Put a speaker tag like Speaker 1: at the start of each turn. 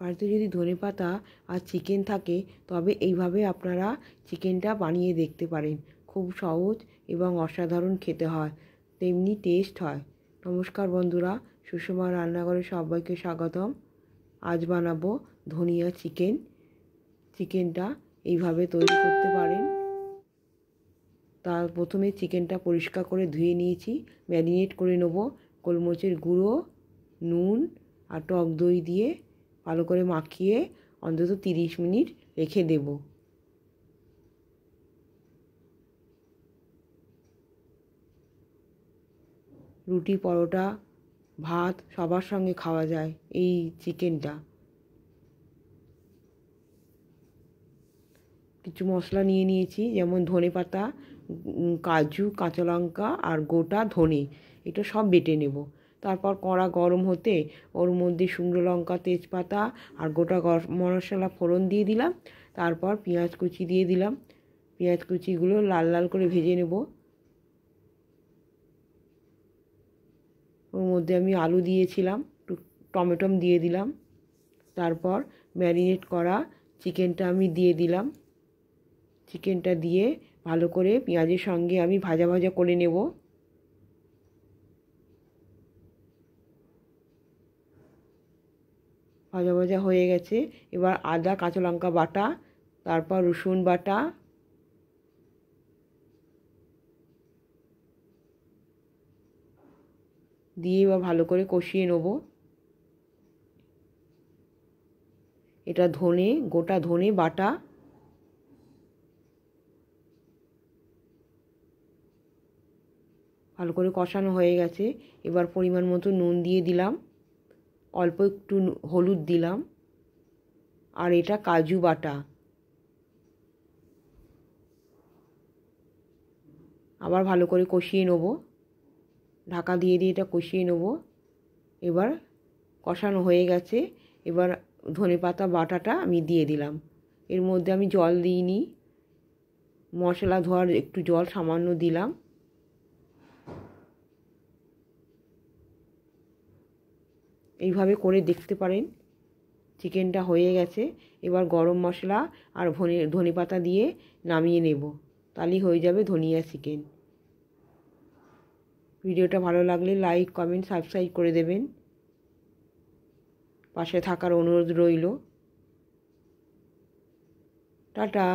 Speaker 1: বাড়িতে যদি ধনেপাতা আর চিকেন থাকে তবে এইভাবে আপনারা চিকেনটা বানিয়ে দেখতে পারেন। খুব সহজ এবং অসাধারণ খেতে হয়, তেমনি টেস্ট হয়। নমস্কার বন্ধুরা, সুষমা রান্নাঘরে সবাইকে স্বাগতম। আজ বানাবো ধনিয়া চিকেন। চিকেনটা এইভাবে তৈরি করতে পারেন। তার প্রথমে চিকেনটা পরিষ্কার করে ধুয়ে নিয়েছি, ম্যারিনেট করে নেব গোলমরিচের গুঁড়ো, নুন আর টক দই দিয়ে ভালো করে মাখিয়ে অন্তত 30 মিনিট রেখে দেব। রুটি, পরোটা, ভাত সবার সঙ্গে খাওয়া যায় এই চিকেনটা। কিছু মশলা নিয়ে নিয়েছি, যেমন ধনেপাতা, কাজু, কাঁচা লঙ্কা আর গোটা ধনে। এটা সব বেটে নেব। তারপর কড়া গরম হতে ওর মধ্যে শুকনো লঙ্কা, তেজপাতা আর গোটা গরম মশলা ফোড়ন দিয়ে দিলাম। তারপর পেঁয়াজ কুচি দিয়ে দিলাম। পেঁয়াজ কুচিগুলো লাল লাল করে ভেজে নেব। ওর মধ্যে আমি আলু দিয়েছিলাম, টমেটো দিয়ে দিলাম। তারপর ম্যারিনেট করা চিকেনটা আমি দিয়ে দিলাম। চিকেনটা দিয়ে ভালো করে পেঁয়াজের সঙ্গে আমি ভাজা ভাজা করে নেব। ভাজা ভাজা হয়ে গেছে। এবার আদা, কাঁচা লঙ্কা বাটা, তারপর রসুন বাটা, দিয়ে এবার ভালো করে কষিয়ে নেব। এটা ধনে, গোটা ধনে বাটা। ভালো করে কষানো হয়ে গেছে। এবার পরিমাণ মতো নুন দিয়ে দিলাম, অল্প একটু হলুদ দিলাম, আর এটা কাজু বাটা। আবার ভালো করে কষিয়ে নেব, ঢাকা দিয়ে দিয়ে এটা কষিয়ে নেব। এবার কষানো হয়ে গেছে। এবার ধনেপাতা বাটাটা আমি দিয়ে দিলাম। এর মধ্যে আমি জল দিইনি, মশলা ধোয়ার একটু জল সামান্য দিলাম। এইভাবে করে দেখতে পারেন। চিকেনটা হয়ে গেছে। এবার গরম মশলা আর ধনেপাতা দিয়ে নামিয়ে নেব। তাহলেই হয়ে যাবে ধনিয়া চিকেন। ভিডিওটা ভালো লাগলে লাইক, কমেন্ট, সাবস্ক্রাইব করে দেবেন। পাশে থাকার অনুরোধ রইল। টাটা।